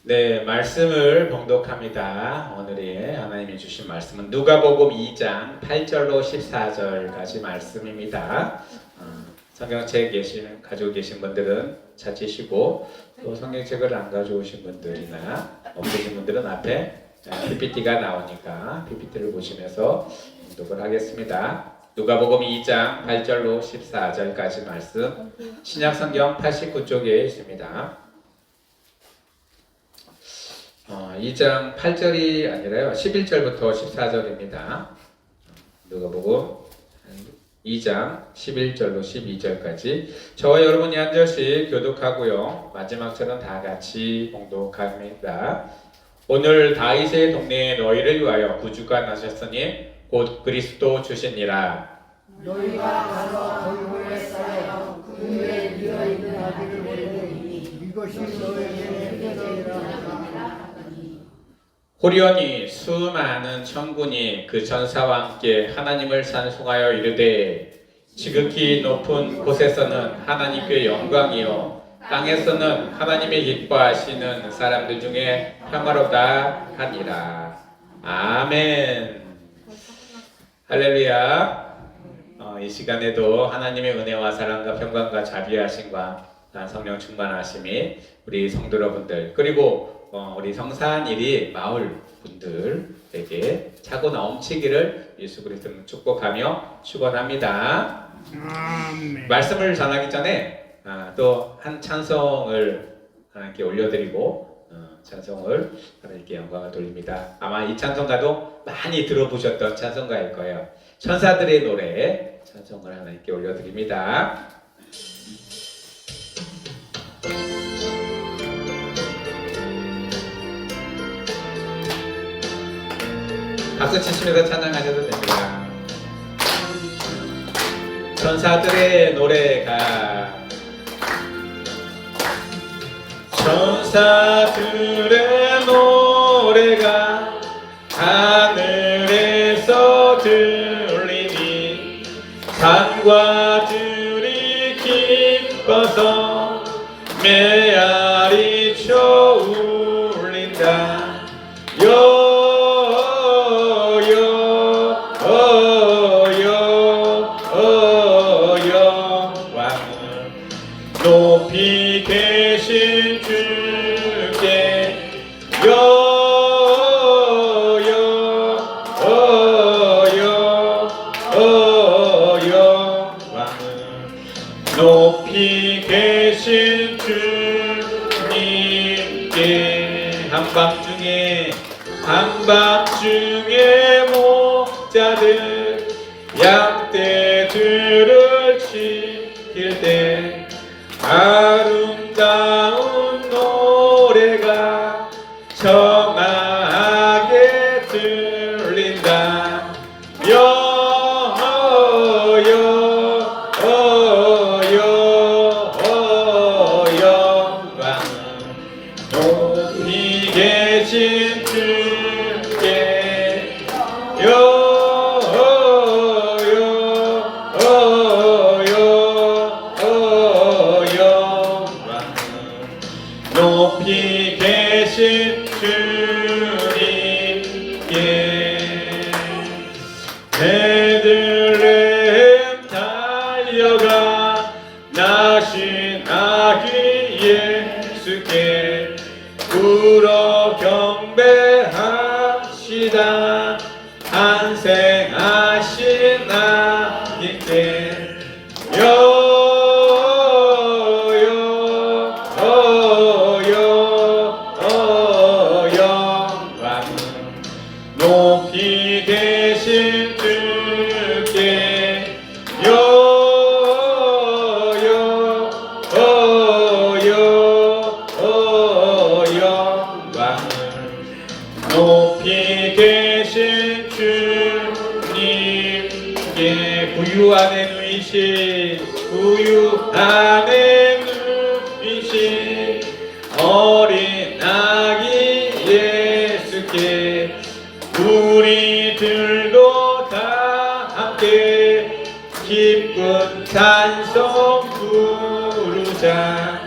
네, 말씀을 봉독합니다. 오늘의 하나님이 주신 말씀은 누가복음 2장 8절로 14절까지 말씀입니다. 성경책 가지고 계신 분들은 찾으시고, 또 성경책을 안 가져오신 분들이나 없으신 분들은 앞에 PPT가 나오니까 PPT를 보시면서 봉독을 하겠습니다. 누가복음 2장 8절로 14절까지 말씀, 신약성경 89쪽에 있습니다. 2장 8절이 아니라요, 11절부터 14절입니다. 누가복음 2장 11절로 12절까지 저와 여러분이 한 절씩 교독하고요, 마지막절은 다 같이 봉독합니다. 오늘 다윗의 동네에 너희를 위하여 구주가 나셨으니 곧 그리스도 주시니라. 너희가 가서 돌고에 쌓여 그 위에 뉘어 있는 아기를 보리니 이것이 너희에게 표적이라. 호련히 수많은 천군이 그 전사와 함께 하나님을 찬송하여 이르되, 지극히 높은 곳에서는 하나님께 영광이요 땅에서는 하나님의 기뻐하시는 사람들 중에 평화롭다 하니라. 아멘. 할렐루야. 이 시간에도 하나님의 은혜와 사랑과 평강과 자비하심과 성령 충만하심이 우리 성도 여러분들, 그리고 우리 성산일이 마을 분들에게 차고 넘치기를 예수 그리스도로 축복하며 축원합니다. 말씀을 전하기 전에 또 한 찬송을 하나님께 올려드리고 찬송을 하나님께 영광을 돌립니다. 아마 이 찬송가도 많이 들어보셨던 찬송가일 거예요. 천사들의 노래 찬송을 하나님께 올려드립니다. 박수 치시면서 찬양하셔도 됩니다. 천사들의 노래가, 천사들의 노래가 하늘에서 들리니 산과 들이 기뻐서 메아리쳐 울린다. 높이 계신 주께 높이 계신 주님께 한밤중에 목자들 양떼들을 지킬 때 아름다운 노래가 청하게 들린다. 높이 계신 주께 높이 계신 주님께 베들레헴 달려가 나신 아기 예수께 울어 경배합시다. 탄생하신 아기께 높이 계신 주께 높이 계신 주님께 구유 안에 누이신 어린 아기 예수께 우리들도 다 함께 기쁜 찬송 부르자.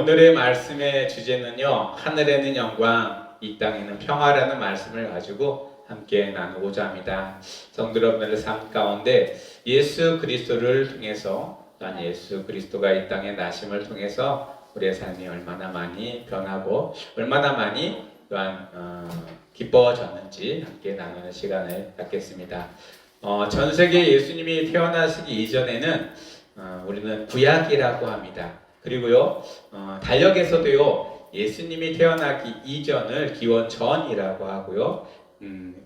오늘의 말씀의 주제는요, 하늘에는 영광, 이 땅에는 평화라는 말씀을 가지고 함께 나누고자 합니다. 성도 여러분들의 삶 가운데 예수 그리스도를 통해서, 또한 예수 그리스도가 이 땅에 나심을 통해서 우리의 삶이 얼마나 많이 변하고 얼마나 많이 또한 기뻐졌는지 함께 나누는 시간을 갖겠습니다. 전 세계 예수님이 태어나시기 이전에는 우리는 구약이라고 합니다. 그리고요, 달력에서도요, 예수님이 태어나기 이전을 기원 전이라고 하고요,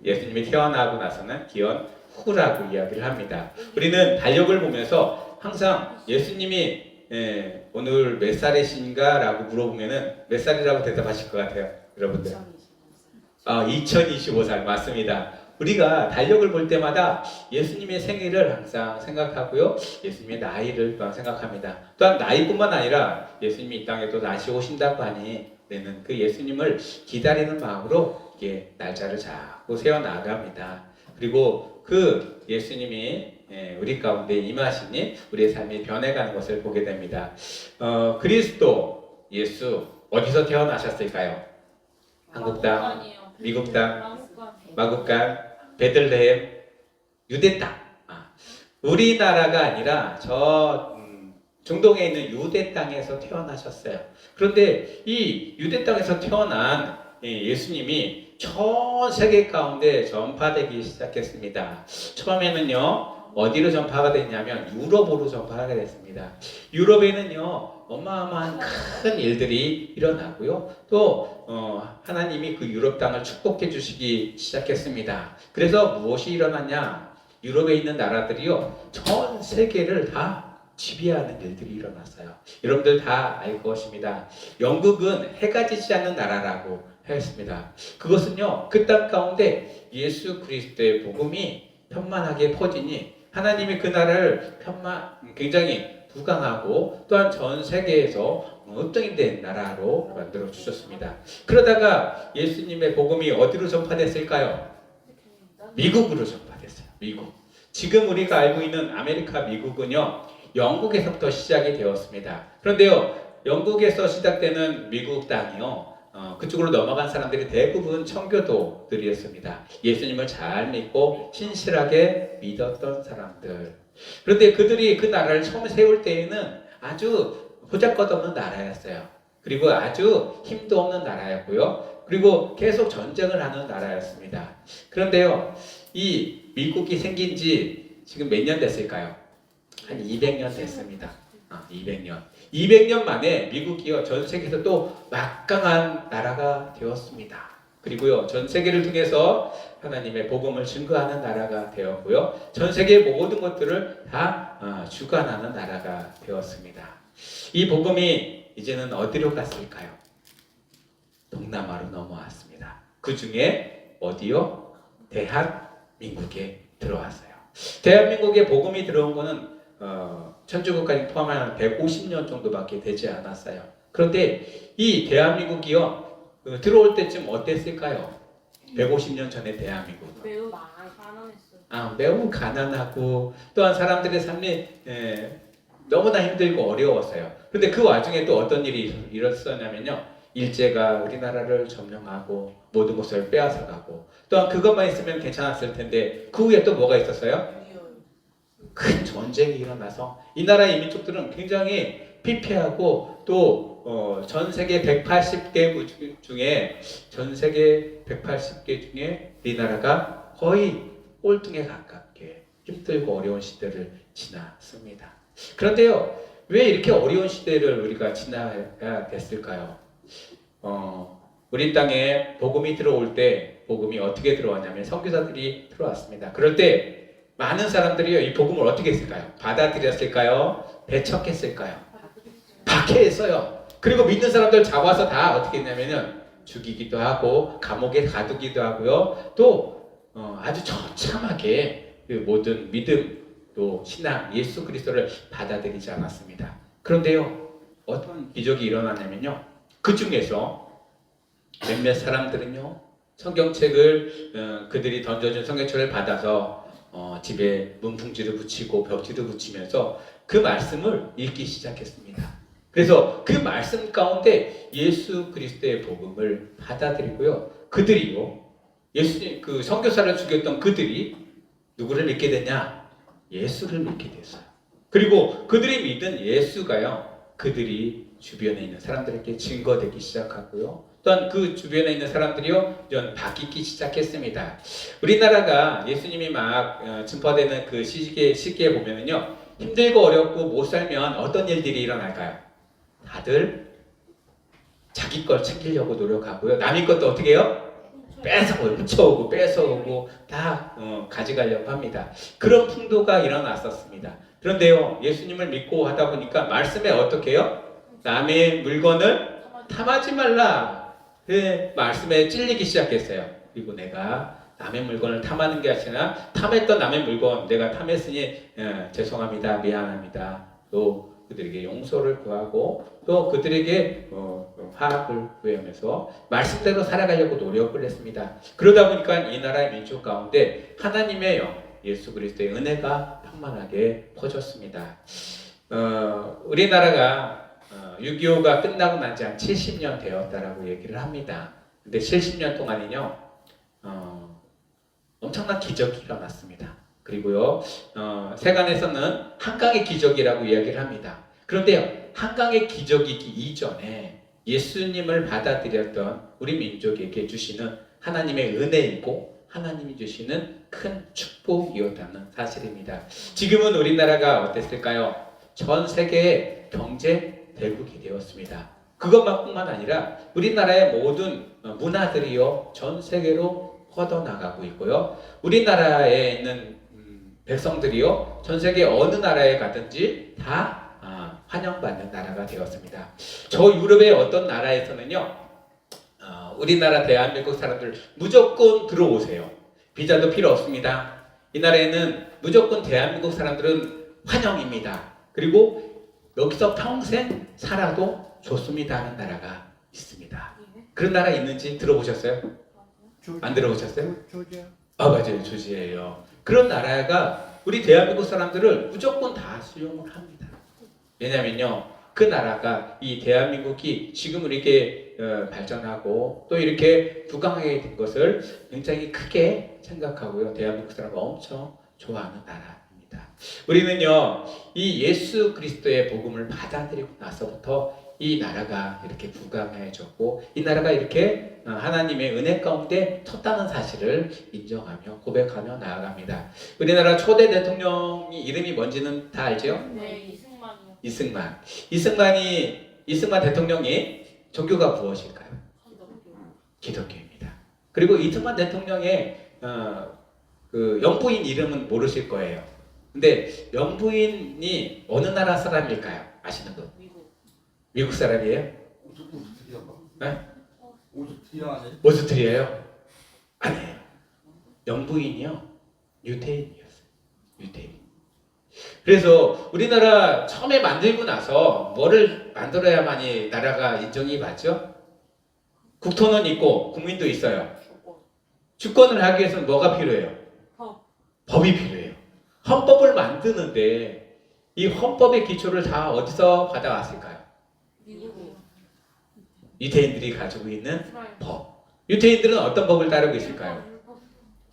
예수님이 태어나고 나서는 기원 후라고 이야기를 합니다. 우리는 달력을 보면서 항상 예수님이 오늘 몇 살이신가? 라고 물어보면은 몇 살이라고 대답하실 것 같아요, 여러분들? 2025살 맞습니다. 우리가 달력을 볼 때마다 예수님의 생일을 항상 생각하고요, 예수님의 나이를 또한 생각합니다. 또한 나이뿐만 아니라 예수님이 이 땅에 또 다시 오신다고 하니 우리는 그 예수님을 기다리는 마음으로 이게 날짜를 자꾸 세워 나갑니다. 그리고 그 예수님이 우리 가운데 임하시니 우리의 삶이 변해가는 것을 보게 됩니다. 그리스도 예수 어디서 태어나셨을까요? 한국 땅, 미국 땅, 마국간, 베들레헴, 유대 땅. 우리나라가 아니라 저 중동에 있는 유대 땅에서 태어나셨어요. 그런데 이 유대 땅에서 태어난 예수님이 전 세계 가운데 전파되기 시작했습니다. 처음에는요, 어디로 전파가 됐냐면 유럽으로 전파가 됐습니다. 유럽에는요, 어마어마한 큰 일들이 일어나고요, 또 하나님이 그 유럽 땅을 축복해 주시기 시작했습니다. 그래서 무엇이 일어났냐? 유럽에 있는 나라들이요, 전 세계를 다 지배하는 일들이 일어났어요. 여러분들 다 알 것입니다. 영국은 해가 지지 않는 나라라고 했습니다. 그것은요, 그 땅 가운데 예수 그리스도의 복음이 편만하게 퍼지니 하나님이 그 나라를 굉장히 부강하고 또한 전 세계에서 읍등이 된 나라로 만들어 주셨습니다. 그러다가 예수님의 복음이 어디로 전파됐을까요? 미국으로 전파됐어요. 미국. 지금 우리가 알고 있는 아메리카 미국은요, 영국에서부터 시작이 되었습니다. 그런데요, 영국에서 시작되는 미국 땅이요, 그쪽으로 넘어간 사람들이 대부분 청교도들이었습니다. 예수님을 잘 믿고 신실하게 믿었던 사람들. 그런데 그들이 그 나라를 처음 세울 때에는 아주 보잘것없는 나라였어요. 그리고 아주 힘도 없는 나라였고요. 그리고 계속 전쟁을 하는 나라였습니다. 그런데요, 이 미국이 생긴 지 지금 몇 년 됐을까요? 한 200년 됐습니다. 200년. 200년 만에 미국이요, 전 세계에서 또 막강한 나라가 되었습니다. 그리고요, 전 세계를 통해서 하나님의 복음을 증거하는 나라가 되었고요, 전 세계의 모든 것들을 다 주관하는 나라가 되었습니다. 이 복음이 이제는 어디로 갔을까요? 동남아로 넘어왔습니다. 그 중에 어디요? 대한민국에 들어왔어요. 대한민국에 복음이 들어온 거는 천주국까지 포함하면 150년 정도밖에 되지 않았어요. 그런데 이 대한민국이요, 들어올 때쯤 어땠을까요? 150년 전에 대한민국. 매우 가난했어요. 매우 가난하고 또한 사람들의 삶이 너무나 힘들고 어려웠어요. 그런데 그 와중에 또 어떤 일이 일어났었냐면요, 일제가 우리나라를 점령하고 모든 것을 빼앗아가고, 또한 그것만 있으면 괜찮았을 텐데 그 후에 또 뭐가 있었어요? 큰 전쟁이 일어나서 이 나라의 민족들은 굉장히 피폐하고 또 전 세계 180개 중에 이 나라가 거의 꼴등에 가깝게 힘들고 어려운 시대를 지났습니다. 그런데요, 왜 이렇게 어려운 시대를 우리가 지나야 됐을까요? 우리 땅에 복음이 들어올 때 복음이 어떻게 들어왔냐면 선교사들이 들어왔습니다. 그럴 때 많은 사람들이요, 이 복음을 어떻게 했을까요? 받아들였을까요? 배척했을까요? 박해했어요. 그리고 믿는 사람들 잡아서 다 어떻게 했냐면은 죽이기도 하고 감옥에 가두기도 하고요, 또 아주 처참하게 그 모든 믿음 또 신앙 예수 그리스도를 받아들이지 않았습니다. 그런데요, 어떤 기적이 일어났냐면요, 그 중에서 몇몇 사람들은요, 성경책을 그들이 던져준 성경책을 받아서 집에 문풍지를 붙이고 벽지도 붙이면서 그 말씀을 읽기 시작했습니다. 그래서 그 말씀 가운데 예수 그리스도의 복음을 받아들이고요. 그들이요. 예수님 그 선교사를 죽였던 그들이 누구를 믿게 됐냐? 예수를 믿게 됐어요. 그리고 그들이 믿은 예수가요. 그들이 주변에 있는 사람들에게 증거되기 시작하고요. 또한 그 주변에 있는 사람들이요. 바뀌기 시작했습니다. 우리나라가 예수님이 막 증거되는 그 시기에 보면은요. 힘들고 어렵고 못 살면 어떤 일들이 일어날까요? 다들 자기 걸 챙기려고 노력하고요. 남의 것도 어떻게 해요? 훔쳐오고 뺏어오고 다 가져가려고 합니다. 그런 풍도가 일어났었습니다. 그런데요, 예수님을 믿고 하다 보니까 말씀에 어떻게 해요? 남의 물건을 탐하지 말라. 그 말씀에 찔리기 시작했어요. 그리고 내가 남의 물건을 탐하는 게 아니라 탐했던 남의 물건 내가 탐했으니 죄송합니다. 미안합니다. 또 그들에게 용서를 구하고 또 그들에게 화합을 구하면서 말씀대로 살아가려고 노력을 했습니다. 그러다 보니까 이 나라의 민족 가운데 하나님의 예수 그리스도의 은혜가 평만하게 퍼졌습니다. 우리나라가 6.25가 끝나고 난 지 한 70년 되었다라고 얘기를 합니다. 근데 70년 동안은요 엄청난 기적이 일어났습니다. 그리고요 세간에서는 한강의 기적이라고 이야기를 합니다. 그런데요 한강의 기적이기 이전에 예수님을 받아들였던 우리 민족에게 주시는 하나님의 은혜이고 하나님이 주시는 큰 축복이었다는 사실입니다. 지금은 우리나라가 어땠을까요? 전 세계의 경제 대국이 되었습니다. 그것만뿐만 아니라 우리나라의 모든 문화들이요 전 세계로 뻗어나가고 있고요. 우리나라에 있는 백성들이요 전 세계 어느 나라에 가든지 다 환영받는 나라가 되었습니다. 저 유럽의 어떤 나라에서는요 우리나라 대한민국 사람들 무조건 들어오세요. 비자도 필요 없습니다. 이 나라에는 무조건 대한민국 사람들은 환영입니다. 그리고 여기서 평생 살아도 좋습니다 하는 나라가 있습니다. 그런 나라 있는지 들어보셨어요? 안 들어보셨어요? 조지아. 맞아요. 조지아예요. 그런 나라가 우리 대한민국 사람들을 무조건 다 수용을 합니다. 왜냐면요 그 나라가 이 대한민국이 지금 이렇게 발전하고 또 이렇게 부강하게 된 것을 굉장히 크게 생각하고요 대한민국 사람을 엄청 좋아하는 나라입니다. 우리는요 이 예수 그리스도의 복음을 받아들이고 나서부터 이 나라가 이렇게 부강해졌고 이 나라가 이렇게 하나님의 은혜 가운데 섰다는 사실을 인정하며 고백하며 나아갑니다. 우리나라 초대 대통령이 이름이 뭔지는 다 알죠? 네, 이승만이요. 이승만 대통령이 종교가 무엇일까요? 기독교입니다. 그리고 이승만 대통령의 그 영부인 이름은 모르실 거예요. 근데 영부인이 어느 나라 사람일까요? 아시는 분? 미국 사람이에요? 네? 오스트리아요? 아니에요. 영부인이요. 유태인이었어요. 유태인. 그래서 우리나라 처음에 만들고 나서 뭐를 만들어야만이 나라가 인정이 받죠? 국토는 있고 국민도 있어요. 주권을 하기 위해서는 뭐가 필요해요? 법이 필요해요. 헌법을 만드는데 이 헌법의 기초를 다 어디서 받아왔을까요? 유태인들이 가지고 있는 법. 유태인들은 어떤 법을 따르고 있을까요?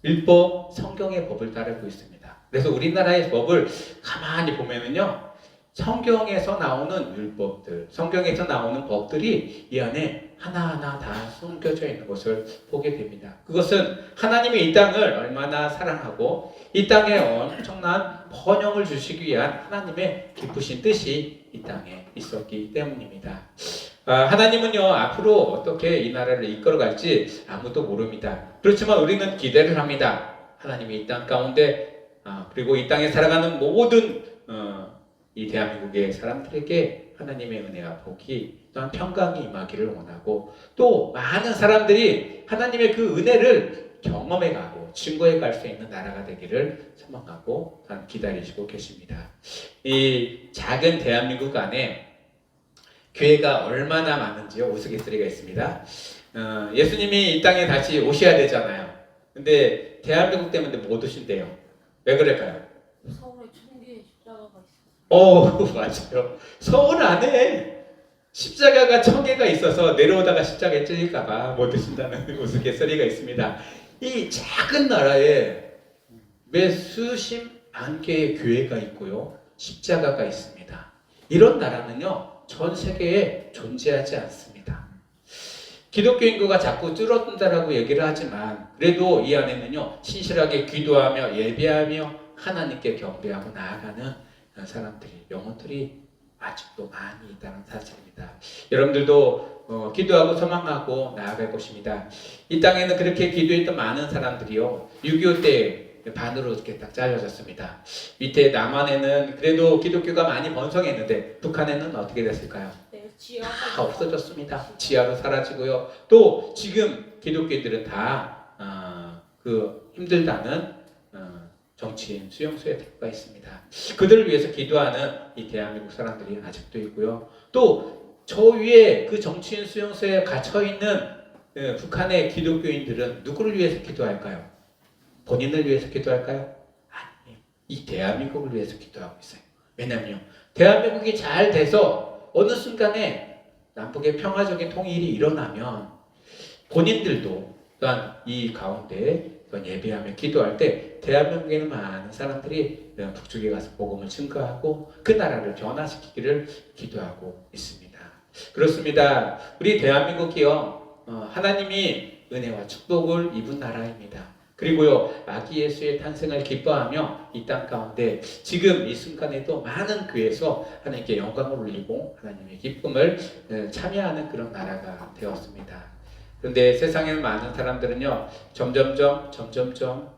율법, 성경의 법을 따르고 있습니다. 그래서 우리나라의 법을 가만히 보면은요, 성경에서 나오는 율법들, 성경에서 나오는 법들이 이 안에 하나하나 다 숨겨져 있는 것을 보게 됩니다. 그것은 하나님이 이 땅을 얼마나 사랑하고 이 땅에 엄청난 번영을 주시기 위한 하나님의 기쁘신 뜻이 이 땅에 있었기 때문입니다. 하나님은요 앞으로 어떻게 이 나라를 이끌어갈지 아무도 모릅니다. 그렇지만 우리는 기대를 합니다. 하나님이 이 땅 가운데 그리고 이 땅에 살아가는 모든 이 대한민국의 사람들에게 하나님의 은혜와 복이 또한 평강이 임하기를 원하고 또 많은 사람들이 하나님의 그 은혜를 경험해가고 증거해 갈 수 있는 나라가 되기를 소망하고 기다리시고 계십니다. 이 작은 대한민국 안에 교회가 얼마나 많은지요 우스갯소리가 있습니다. 예수님이 이 땅에 다시 오셔야 되잖아요. 근데 대한민국 때문에 못 오신대요. 왜 그럴까요? 서울에 천개의 십자가가 있어요. 맞아요. 서울 안에 십자가가 척개가 있어서 내려오다가 십자가에 찔릴까봐 못 드신다는 우스갯소리가 있습니다. 이 작은 나라에 매 수십 만 개의 교회가 있고요, 십자가가 있습니다. 이런 나라는요, 전 세계에 존재하지 않습니다. 기독교 인구가 자꾸 줄어든다라고 얘기를 하지만 그래도 이 안에는요, 신실하게 기도하며 예배하며 하나님께 경배하고 나아가는 사람들이, 영혼들이 아직도 많이 있다는 사실입니다. 여러분들도 기도하고 소망하고 나아갈 것입니다. 이 땅에는 그렇게 기도했던 많은 사람들이요, 6.25 때 반으로 이렇게 딱 잘려졌습니다. 밑에 남한에는 그래도 기독교가 많이 번성했는데 북한에는 어떻게 됐을까요? 다 없어졌습니다. 지하로 사라지고요. 또 지금 기독교인들은 다 힘들다는 정치인 수용소에 들어가 있습니다. 그들을 위해서 기도하는 이 대한민국 사람들이 아직도 있고요. 또 저 위에 그 정치인 수용소에 갇혀 있는 북한의 기독교인들은 누구를 위해서 기도할까요? 본인을 위해서 기도할까요? 아니에요. 이 대한민국을 위해서 기도하고 있어요. 왜냐면요, 대한민국이 잘 돼서 어느 순간에 남북의 평화적인 통일이 일어나면 본인들도 또한 이 가운데 예배하며 기도할 때 대한민국에는 많은 사람들이 북쪽에 가서 복음을 증거하고 그 나라를 변화시키기를 기도하고 있습니다. 그렇습니다. 우리 대한민국이요, 하나님이 은혜와 축복을 입은 나라입니다. 그리고요, 아기 예수의 탄생을 기뻐하며 이 땅 가운데 지금 이 순간에도 많은 교회에서 하나님께 영광을 올리고 하나님의 기쁨을 참여하는 그런 나라가 되었습니다. 그런데 세상에 많은 사람들은요, 점점점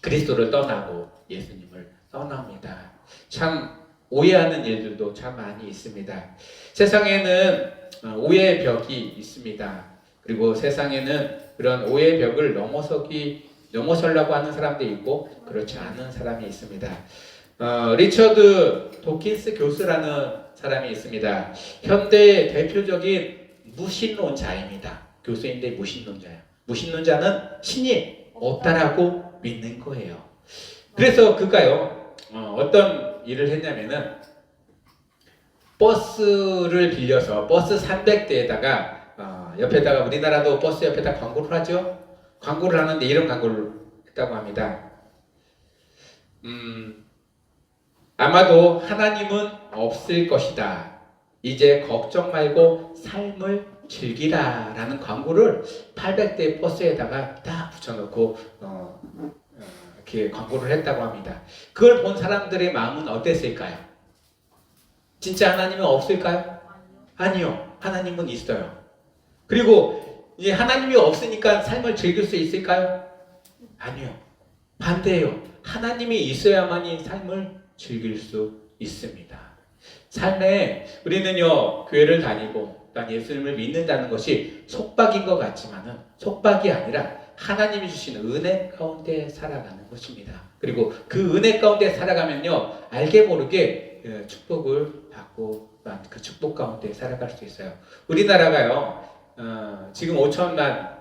그리스도를 떠나고 예수님을 떠납니다. 참 오해하는 일들도 참 많이 있습니다. 세상에는 오해의 벽이 있습니다. 그리고 세상에는 그런 오해의 벽을 넘어서려고 하는 사람도 있고 그렇지 않은 사람이 있습니다. 리처드 도킨스 교수라는 사람이 있습니다. 현대의 대표적인 무신론자입니다. 교수인데 무신론자예요. 무신론자는 신이 없다라고 믿는 거예요. 그래서 그가요, 어떤 일을 했냐면은 버스를 빌려서 버스 300대에다가 옆에다가, 우리나라도 버스 옆에다 광고를 하죠. 광고를 하는데 이런 광고를 했다고 합니다. 아마도 하나님은 없을 것이다. 이제 걱정 말고 삶을 즐기라 라는 광고를 800대 버스에다가 딱 붙여놓고 이렇게 광고를 했다고 합니다. 그걸 본 사람들의 마음은 어땠을까요? 진짜 하나님은 없을까요? 아니요. 하나님은 있어요. 그리고 이제 하나님이 없으니까 삶을 즐길 수 있을까요? 아니요. 반대예요. 하나님이 있어야만이 삶을 즐길 수 있습니다. 삶에 우리는요, 교회를 다니고 또 예수님을 믿는다는 것이 속박인 것 같지만은 속박이 아니라 하나님이 주시는 은혜 가운데 살아가는 것입니다. 그리고 그 은혜 가운데 살아가면요, 알게 모르게 축복을 받고 그 축복 가운데 살아갈 수 있어요. 우리나라가요, 지금 5천만,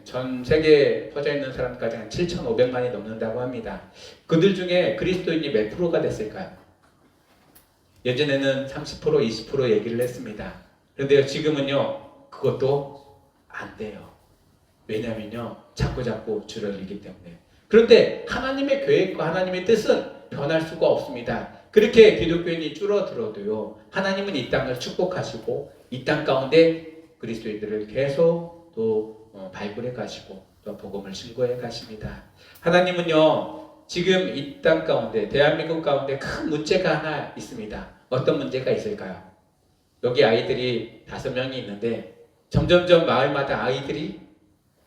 전 세계에 퍼져 있는 사람까지 한 7,500만이 넘는다고 합니다. 그들 중에 그리스도인이 몇 프로가 됐을까요? 예전에는 30%, 20% 얘기를 했습니다. 그런데 지금은요, 그것도 안 돼요. 왜냐면요, 자꾸 줄어들기 때문에. 그런데 하나님의 계획과 하나님의 뜻은 변할 수가 없습니다. 그렇게 기독교인이 줄어들어도요, 하나님은 이 땅을 축복하시고 이 땅 가운데 그리스도인들을 계속 또 발굴해 가시고 또 복음을 증거해 가십니다. 하나님은요, 지금 이 땅 가운데, 대한민국 가운데 큰 문제가 하나 있습니다. 어떤 문제가 있을까요? 여기 아이들이 5명이 있는데 점점점 마을마다 아이들이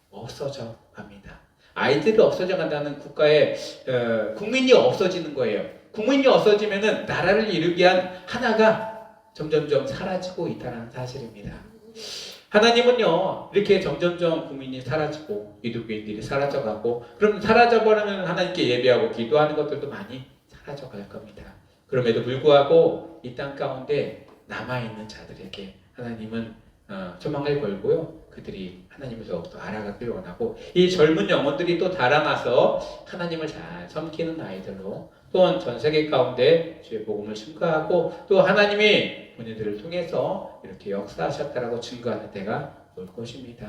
없어져 갑니다. 아이들이 없어져 간다는 국가의 국민이 없어지는 거예요. 국민이 없어지면은 나라를 이루기 위한 하나가 점점점 사라지고 있다는 사실입니다. 하나님은요, 이렇게 점점점 국민이 사라지고 기독교인들이 사라져가고, 그럼 사라져버리면 하나님께 예배하고 기도하는 것들도 많이 사라져갈 겁니다. 그럼에도 불구하고 이 땅 가운데 남아있는 자들에게 하나님은 소망을 걸고요, 그들이 하나님을 더욱더 알아가길 원하고, 이 젊은 영혼들이 또 달아나서 하나님을 잘 섬기는 아이들로 또한 전 세계 가운데 주의 복음을 증거하고 또 하나님이 본인들을 통해서 이렇게 역사하셨다라고 증거하는 때가 올 것입니다.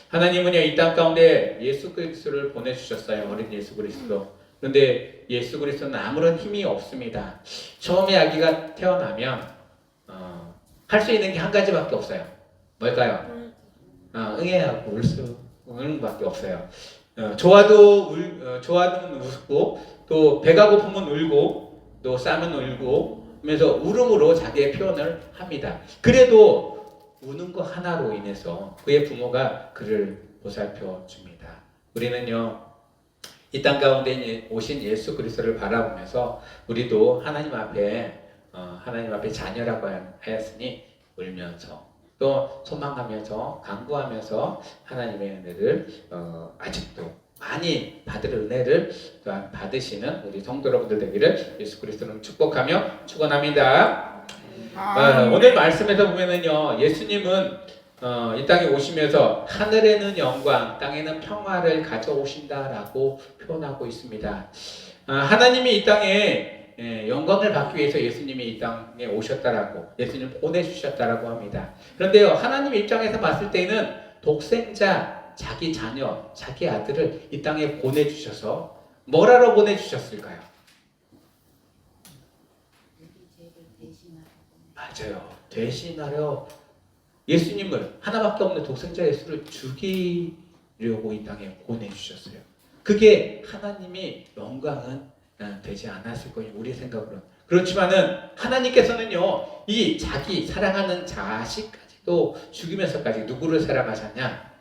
하나님은요, 이 땅 가운데 예수 그리스도를 보내주셨어요. 어린 예수 그리스도. 그런데 예수 그리스도는 아무런 힘이 없습니다. 처음에 아기가 태어나면 할 수 있는 게 한 가지밖에 없어요. 뭘까요? 응애하고 우는 밖에 없어요. 좋아하면 웃고 또 배가 고프면 울고 또 싸면 울고 하면서 울음으로 자기의 표현을 합니다. 그래도 우는 거 하나로 인해서 그의 부모가 그를 보살펴 줍니다. 우리는요, 이 땅 가운데 오신 예수 그리스도를 바라보면서 우리도 하나님 앞에 자녀라고 하였으니 울면서 또 소망하면서 간구하면서 하나님의 은혜를 아직도 많이 받을 은혜를 또한 받으시는 우리 성도 여러분들 되기를 예수 그리스도는 축복하며 축원합니다. 오늘 말씀에서 보면은요, 예수님은 이 땅에 오시면서 하늘에는 영광, 땅에는 평화를 가져오신다라고 표현하고 있습니다. 하나님이 이 땅에 영광을 받기 위해서 예수님이 이 땅에 오셨다라고, 예수님을 보내주셨다라고 합니다. 그런데요, 하나님 입장에서 봤을 때는 독생자, 자기 자녀, 자기 아들을 이 땅에 보내주셔서 뭐라로 보내주셨을까요? 맞아요. 대신하려 예수님을, 하나밖에 없는 독생자 예수를 죽이려고 이 땅에 보내주셨어요. 그게 하나님이 영광은 되지 않았을 거예요. 우리 생각으로는. 그렇지만은 하나님께서는요, 이 자기 사랑하는 자식까지도 죽이면서까지 누구를 사랑하셨냐?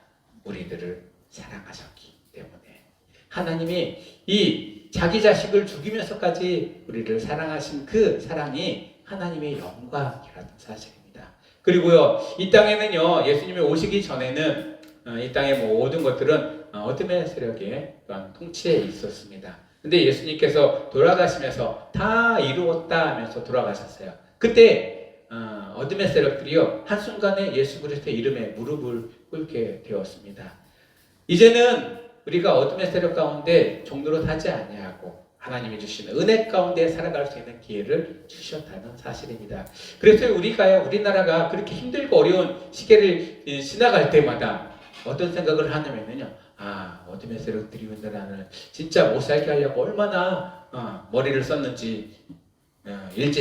우리들을 사랑하셨기 때문에 하나님이 이 자기 자식을 죽이면서까지 우리를 사랑하신 그 사랑이 하나님의 영광이라는 사실입니다. 그리고요, 이 땅에는요, 예수님이 오시기 전에는 이 땅의 모든 것들은 어둠의 세력에 또한 통치에 있었습니다. 근데 예수님께서 돌아가시면서 다 이루었다 하면서 돌아가셨어요. 그때 어둠의 세력들이요, 한순간에 예수 그리스도의 이름에 무릎을 꿇게 되었습니다. 이제는 우리가 어둠의 세력 가운데 종로로 사지 아니하고 하나님이 주시는 은혜 가운데 살아갈 수 있는 기회를 주셨다는 사실입니다. 그래서 우리나라가 그렇게 힘들고 어려운 시기를 지나갈 때마다 어떤 생각을 하냐면요, 어둠의 세력들이 나를 진짜 못 살게 하려고 얼마나 머리를 썼는지, 일제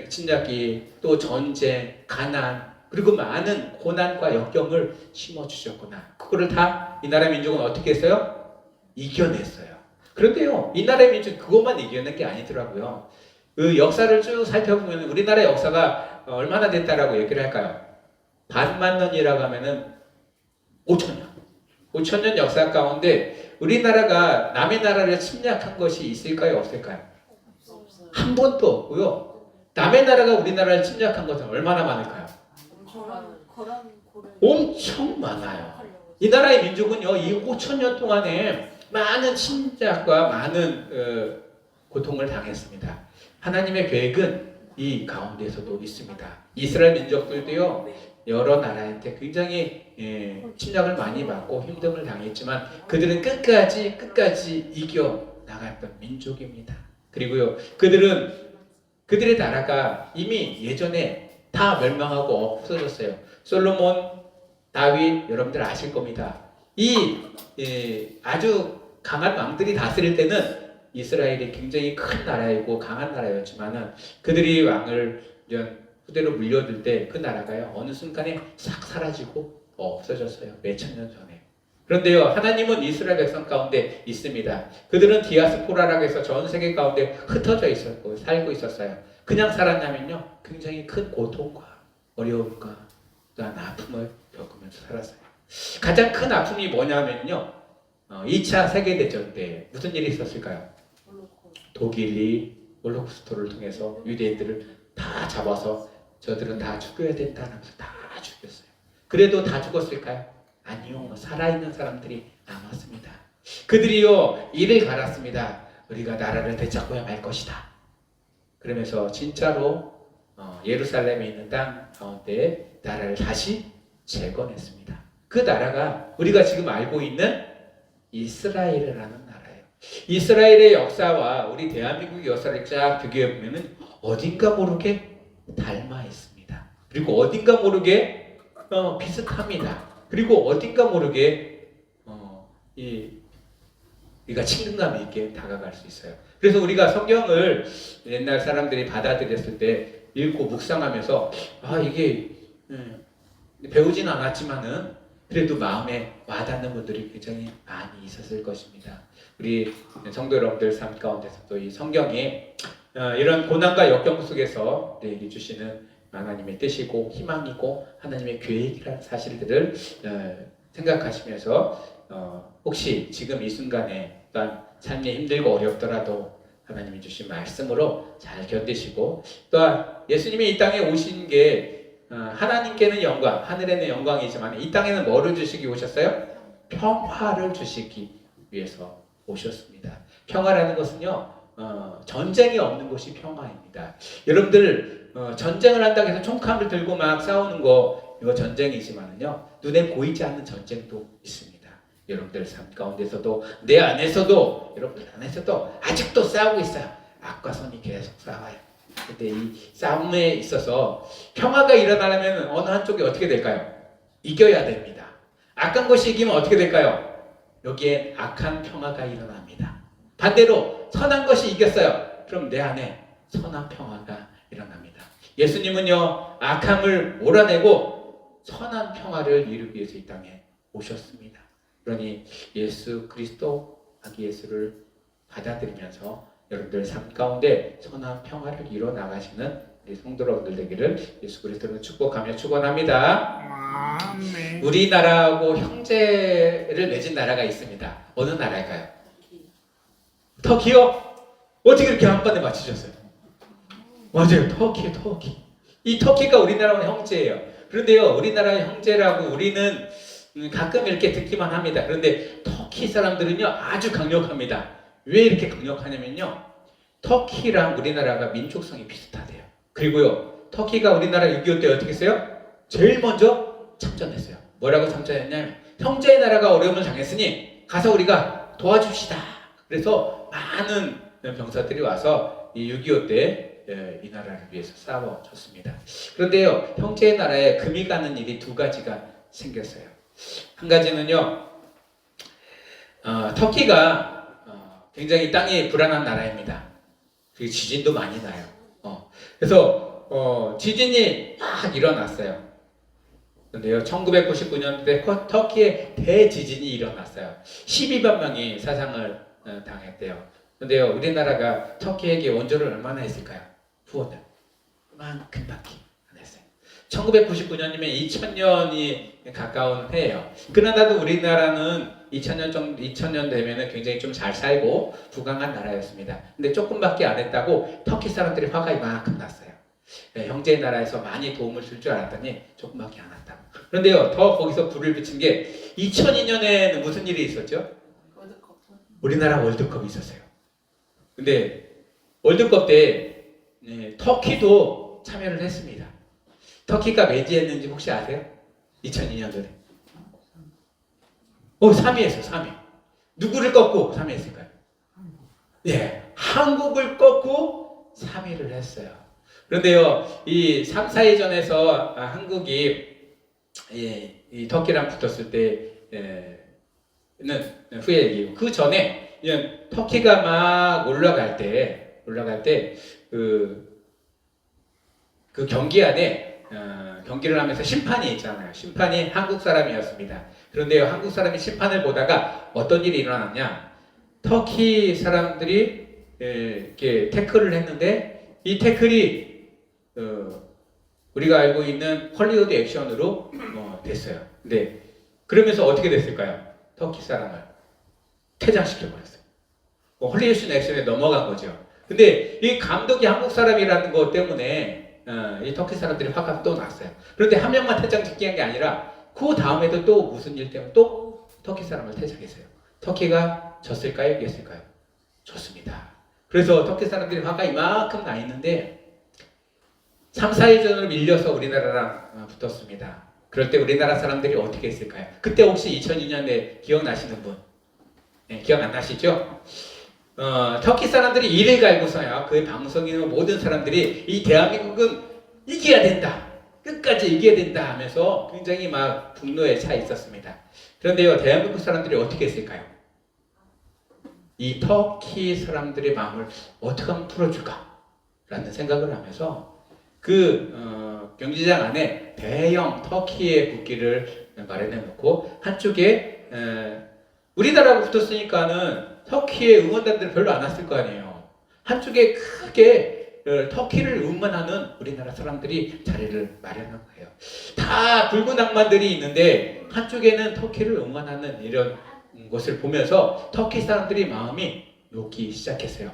침략기, 또 전쟁, 가난, 그리고 많은 고난과 역경을 심어주셨구나. 그거를 다 이 나라 민족은 어떻게 했어요? 이겨냈어요. 그런데요, 이 나라의 민족 그것만 이겨낸 게 아니더라고요. 그 역사를 쭉 살펴보면 우리나라 역사가 얼마나 됐다라고 얘기를 할까요? 반만 년이라고 하면은 5천년 역사 가운데 우리나라가 남의 나라를 침략한 것이 있을까요? 없을까요? 한 번도 없고요. 남의 나라가 우리나라를 침략한 것은 얼마나 많을까요? 엄청 많아요. 이 나라의 민족은요, 이 5천년 동안에 많은 침략과 많은 고통을 당했습니다. 하나님의 계획은 이 가운데서도 있습니다. 이스라엘 민족들도요, 여러 나라한테 굉장히 침략을 많이 받고 힘듦을 당했지만 그들은 끝까지 이겨 나갔던 민족입니다. 그리고요, 그들의 나라가 이미 예전에 다 멸망하고 없어졌어요. 솔로몬, 다윗, 여러분들 아실 겁니다. 아주 강한 왕들이 다스릴 때는 이스라엘이 굉장히 큰 나라이고 강한 나라였지만은 그들이 왕을 후대로 물려들 때 그 나라가요, 어느 순간에 싹 사라지고 없어졌어요. 몇천 년 전에. 그런데요, 하나님은 이스라엘 백성 가운데 있습니다. 그들은 디아스포라라고 해서 전 세계 가운데 흩어져 있었고 살고 있었어요. 그냥 살았냐면요, 굉장히 큰 고통과 어려움과 또한 아픔을 겪으면서 살았어요. 가장 큰 아픔이 뭐냐면요, 2차 세계대전 때 무슨 일이 있었을까요? 독일이 홀로코스토를 통해서 유대인들을 다 잡아서 저들은 다 죽여야 된다 하면서 다 죽였어요. 그래도 다 죽었을까요? 아니요. 살아있는 사람들이 남았습니다. 그들이요, 이를 갈았습니다. 우리가 나라를 되찾고야 말 것이다. 그러면서 진짜로 예루살렘에 있는 땅 가운데 나라를 다시 재건했습니다. 그 나라가 우리가 지금 알고 있는 이스라엘이라는 나라예요. 이스라엘의 역사와 우리 대한민국의 역사를 쫙 비교해 보면은 어딘가 모르게 닮아 있습니다. 그리고 어딘가 모르게 비슷합니다. 그리고 어딘가 모르게 우리가 친근감 있게 다가갈 수 있어요. 그래서 우리가 성경을 옛날 사람들이 받아들였을 때 읽고 묵상하면서 이게 배우진 않았지만은 그래도 마음에 와닿는 분들이 굉장히 많이 있었을 것입니다. 우리 성도 여러분들 삶 가운데서도 이 성경이 이런 고난과 역경 속에서 우리에게 주시는 하나님의 뜻이고 희망이고 하나님의 계획이라는 사실들을 생각하시면서 혹시 지금 이 순간에 또한 삶이 힘들고 어렵더라도 하나님이 주신 말씀으로 잘 견디시고 또한 예수님이 이 땅에 오신 게 하나님께는 영광, 하늘에는 영광이지만 이 땅에는 뭐를 주시기 오셨어요? 평화를 주시기 위해서 오셨습니다. 평화라는 것은요, 전쟁이 없는 것이 평화입니다. 여러분들 전쟁을 한다고 해서 총칼을 들고 막 싸우는 거 이거 전쟁이지만은요, 눈에 보이지 않는 전쟁도 있습니다. 여러분들 삶 가운데서도 내 안에서도 여러분들 안에서도 아직도 싸우고 있어요. 악과 선이 계속 싸워요. 근데 이 싸움에 있어서 평화가 일어나려면 어느 한쪽이 어떻게 될까요? 이겨야 됩니다. 악한 것이 이기면 어떻게 될까요? 여기에 악한 평화가 일어납니다. 반대로 선한 것이 이겼어요. 그럼 내 안에 선한 평화가 일어납니다. 예수님은요, 악함을 몰아내고 선한 평화를 이루기 위해서 이 땅에 오셨습니다. 그러니 예수 그리스도 아기 예수를 받아들이면서 여러분들 삶 가운데 선한 평화를 이뤄 나가시는 우리 성도 여러분들 되기를 예수 그리스도로 축복하며 축원합니다. 아멘. 우리나라하고 형제를 맺은 나라가 있습니다. 어느 나라일까요? 터키요? 어떻게 이렇게 한 번에 맞추셨어요? 맞아요. 터키. 이 터키가 우리나라와 형제예요. 그런데요, 우리나라의 형제라고 우리는 가끔 이렇게 듣기만 합니다. 그런데 터키 사람들은요, 아주 강력합니다. 왜 이렇게 강력하냐면요, 터키랑 우리나라가 민족성이 비슷하대요. 그리고요, 터키가 우리나라 6.25 때 어떻게 했어요? 제일 먼저 참전했어요. 뭐라고 참전했냐면, 형제의 나라가 어려움을 당했으니 가서 우리가 도와줍시다. 그래서 많은 병사들이 와서 이 6.25 때 이 나라를 위해서 싸워줬습니다. 그런데요, 형제의 나라에 금이 가는 일이 두 가지가 생겼어요. 한 가지는요, 터키가 굉장히 땅이 불안한 나라입니다. 그리고 지진도 많이 나요. 그래서 지진이 막 일어났어요. 그런데요, 1999년도에 터키에 대지진이 일어났어요. 12만 명이 사상을 당했대요. 그런데요, 우리나라가 터키에게 원조를 얼마나 했을까요? 후원을 그만큼밖에 안 했어요. 1999년이면 2000년이 가까운 해예요. 그러나도 우리나라는 2000년 되면은 굉장히 좀 잘 살고 부강한 나라였습니다. 근데 조금밖에 안 했다고 터키 사람들이 화가 이만큼 났어요. 형제의 나라에서 많이 도움을 줄 줄 알았더니 조금밖에 안 왔다고. 그런데요, 더 거기서 불을 붙인 게 2002년에는 무슨 일이 있었죠? 우리나라 월드컵이 있었어요. 근데 월드컵 때 터키도 참여를 했습니다. 터키가 몇 위 했는지 혹시 아세요? 2002년도에 3위 했어요. 3위. 누구를 꺾고 3위 했을까요? 한국을 꺾고 3위를 했어요. 그런데요, 이 3, 4위전에서 한국이 이 터키랑 붙었을 때는 후에 얘기고, 그 전에 터키가 막 올라갈 때 그 경기 안에 경기를 하면서 심판이 있잖아요. 심판이 한국 사람이었습니다. 그런데요, 한국 사람이 심판을 보다가 어떤 일이 일어났냐? 터키 사람들이 이렇게 태클을 했는데 이 태클이 우리가 알고 있는 헐리우드 액션으로 됐어요. 근데 그러면서 어떻게 됐을까요? 터키 사람을 퇴장시켜버렸어요. 헐리우드 액션에 넘어간 거죠. 근데 이 감독이 한국 사람이라는 것 때문에 이 터키 사람들이 화가 또 났어요. 그런데 한 명만 퇴장시킨 게 아니라 그 다음에도 또 무슨 일 때문에 또 터키 사람을 퇴장했어요. 터키가 졌을까요? 이겼을까요? 졌습니다. 그래서 터키 사람들이 화가 이만큼 나 있는데 3, 4위전으로 밀려서 우리나라랑 붙었습니다. 그럴 때 우리나라 사람들이 어떻게 했을까요? 그때 혹시 2002년에 기억나시는 분? 기억 안 나시죠? 터키 사람들이 이를 갈고서야 그 방송이나 모든 사람들이 이 대한민국은 이겨야 된다. 끝까지 이겨야 된다 하면서 굉장히 막 분노에 차 있었습니다. 그런데요, 대한민국 사람들이 어떻게 했을까요? 이 터키 사람들의 마음을 어떻게 하면 풀어줄까? 라는 생각을 하면서 경기장 안에 대형 터키의 국기를 마련해 놓고 한쪽에 우리나라가 붙었으니까는 터키의 응원단들 별로 안 왔을 거 아니에요. 한쪽에 크게 터키를 응원하는 우리나라 사람들이 자리를 마련한 거예요. 다 붉은 악마들이 있는데 한쪽에는 터키를 응원하는 이런 것을 보면서 터키 사람들이 마음이 녹기 시작했어요.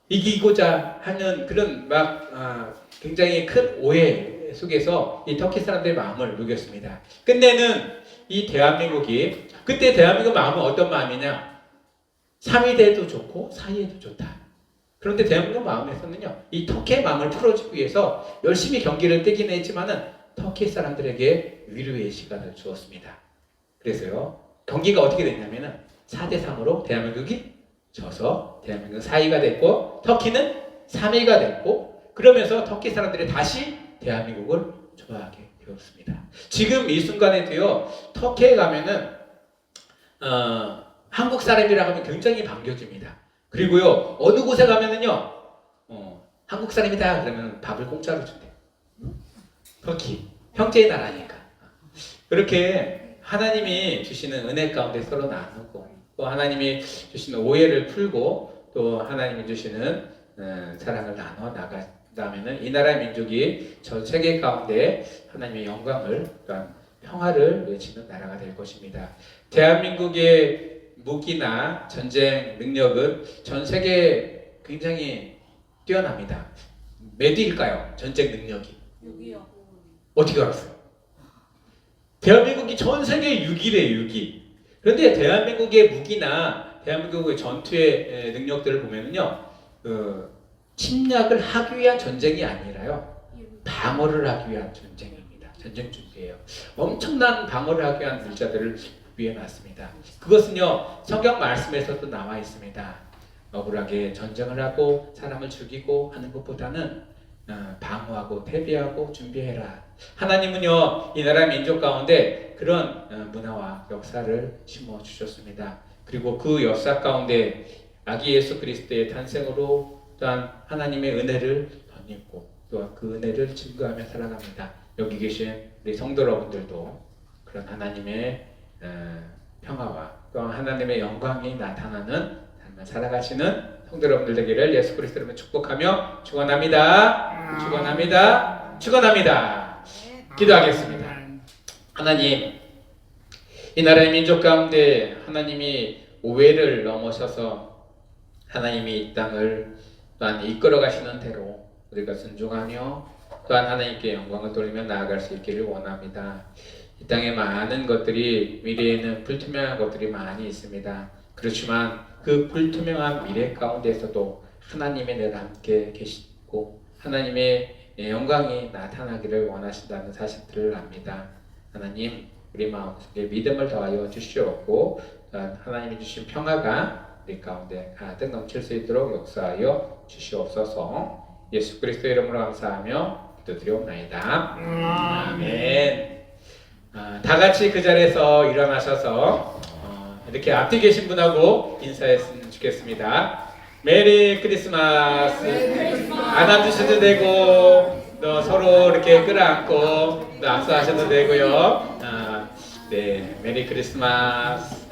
이기고자 하는 그런 굉장히 큰 오해 속에서 이 터키 사람들의 마음을 녹였습니다. 끝내는 이 대한민국이 그때 대한민국 마음은 어떤 마음이냐? 3위대도 좋고 4위에도 좋다. 그런데 대한민국 마음에서는요, 이 터키의 마음을 풀어주기 위해서 열심히 경기를 뛰긴 했지만은 터키 사람들에게 위로의 시간을 주었습니다. 그래서요, 경기가 어떻게 됐냐면은 4대3으로 대한민국이 져서 대한민국은 4위가 됐고 터키는 3위가 됐고, 그러면서 터키 사람들이 다시 대한민국을 좋아하게 되었습니다. 지금 이 순간에도요, 터키에 가면은 한국 사람이라고 하면 굉장히 반겨줍니다. 그리고요, 어느 곳에 가면은요, 한국 사람이다 그러면 밥을 공짜로 준대요. 터키 형제의 나라니까. 그렇게 하나님이 주시는 은혜 가운데 서로 나누고, 또 하나님이 주시는 오해를 풀고, 또 하나님이 주시는 사랑을 나눠 나간다면은 이 나라의 민족이 전 세계 가운데 하나님의 영광을, 또한 평화를 외치는 나라가 될 것입니다. 대한민국의 무기나 전쟁 능력은 전 세계에 굉장히 뛰어납니다. 몇 위일까요? 전쟁 능력이? 6위요. 어떻게 알았어요? 대한민국이 전 세계 6위래, 6위. 그런데 대한민국의 무기나 대한민국의 전투의 능력들을 보면요, 침략을 하기 위한 전쟁이 아니라요, 방어를 하기 위한 전쟁입니다. 전쟁 준비예요. 엄청난 방어를 하기 위한 물자들을 준비해 놨습니다. 그것은요, 성경 말씀에서도 나와 있습니다. 억울하게 전쟁을 하고 사람을 죽이고 하는 것보다는 방어하고 대비하고 준비해라. 하나님은요, 이 나라 민족 가운데 그런 문화와 역사를 심어 주셨습니다. 그리고 그 역사 가운데 아기 예수 그리스도의 탄생으로 또한 하나님의 은혜를 덧입고 또한 그 은혜를 증거하며 살아갑니다. 여기 계신 우리 성도 여러분들도 그런 하나님의 평화와 또한 하나님의 영광이 나타나는 삶을 살아가시는 성도 여러분들 되기를 예수 그리스도 이름으로 축복하며 축원합니다. 축원합니다. 축원합니다. 기도하겠습니다. 하나님, 이 나라의 민족 가운데 하나님이 오해를 넘어서서 하나님이 이 땅을 또한 이끌어 가시는 대로 우리가 순종하며 또한 하나님께 영광을 돌리며 나아갈 수 있기를 원합니다. 이 땅에 많은 것들이, 미래에는 불투명한 것들이 많이 있습니다. 그렇지만 그 불투명한 미래 가운데서도 하나님의 늘 함께 계시고 하나님의 영광이 나타나기를 원하신다는 사실들을 압니다. 하나님, 우리 마음속에 믿음을 더하여 주시옵고 하나님이 주신 평화가 우리 가운데 가득 넘칠 수 있도록 역사하여 주시옵소서. 예수 그리스도의 이름으로 감사하며 기도드리옵나이다. 아멘. 다 같이 그 자리에서 일어나셔서 이렇게 앞뒤 계신 분하고 인사했으면 좋겠습니다. 메리 크리스마스. 안아주셔도 되고 또 서로 이렇게 끌어안고 또 악수하셔도 되고요. 네, 메리 크리스마스.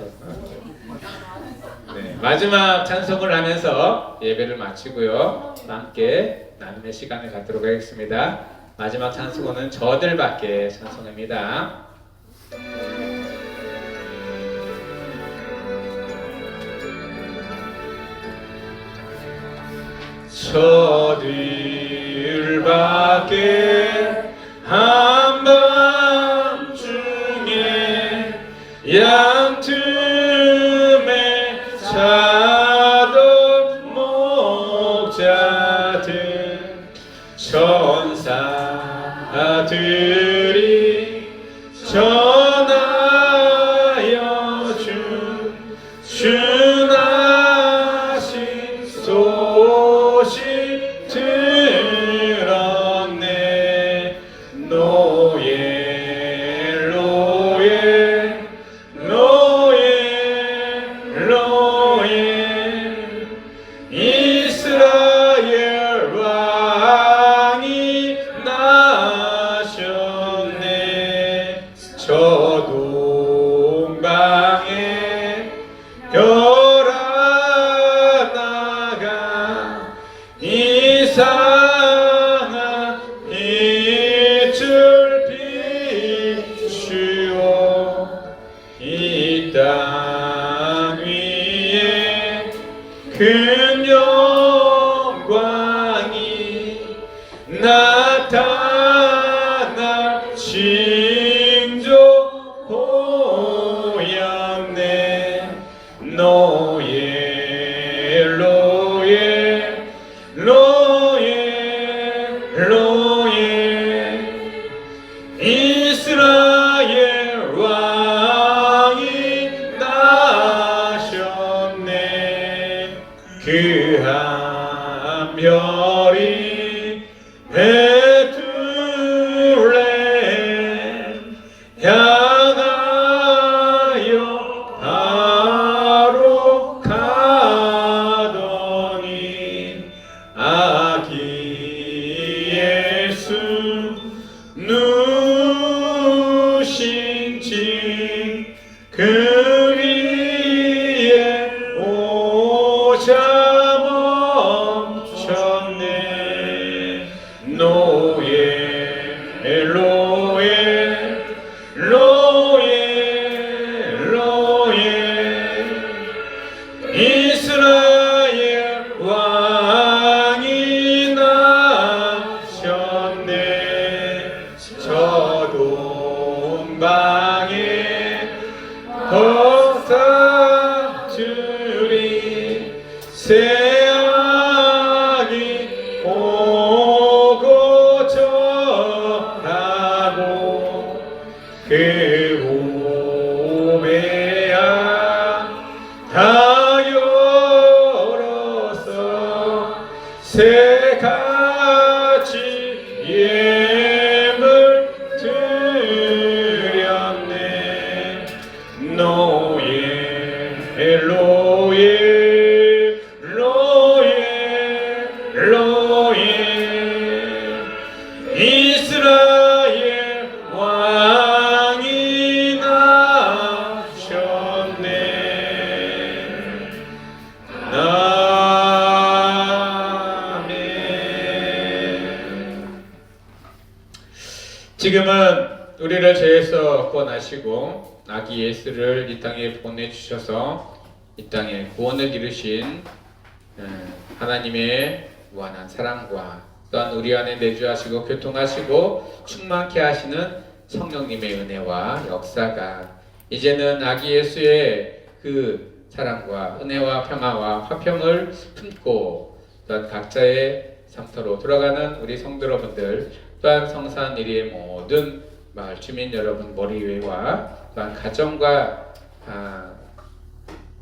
네, 마지막 찬송을 하면서 예배를 마치고요, 함께 나눔의 시간을 갖도록 하겠습니다. 마지막 찬송은 저들밖에 찬송입니다. 저들밖에 한밤중에 양틈에 자던 목자들 천사들이 전하여 준 큰 영광이 나타날 징조 보였네. 로에 로에 로에 로에 이스라엘 왕이 나셨네. 그 한 별이 베들레헴 향하여 바로 가더니 아기 예수 누신지 그 위에 오자 멈췄네. 로에 로에 로에 로에 이스라엘 왕이 나셨네. 저 동방에 법사들이 새아기 오고 절하고 그 오배야 다 열어서 새 가지 예물 드렸네. 로에 로에 로에 로에 이스라엘 왕이 나셨네. 아멘. 지금은 우리를 죄에서 구원하시고 아기 예수를 이 땅에 보내주셔서 이 땅에 구원을 이루신 하나님의 무한한 사랑과 또한 우리 안에 내주하시고 교통하시고 충만케 하시는 성령님의 은혜와 역사가 이제는 아기 예수의 그 사랑과 은혜와 평화와 화평을 품고 또한 각자의 상터로 돌아가는 우리 성도 여러분들, 또한 성산 이리의 모든 마을 주민 여러분 머리 위와 또한 가정과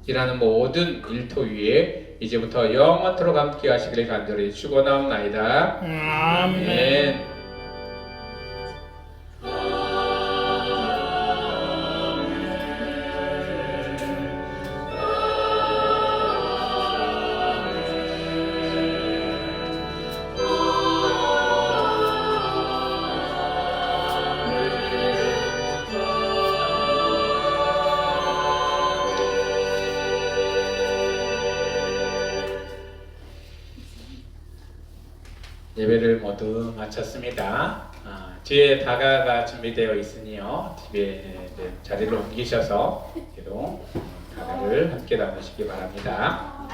일하는 모든 일터 위에 이제부터 영원토록 함께 하시기를 간절히 축원하옵나이다. 아멘. 예배를 모두 마쳤습니다. 뒤에 다가가 준비되어 있으니요. 뒤에 자리를 옮기셔서 다가를 함께 나누시기 바랍니다.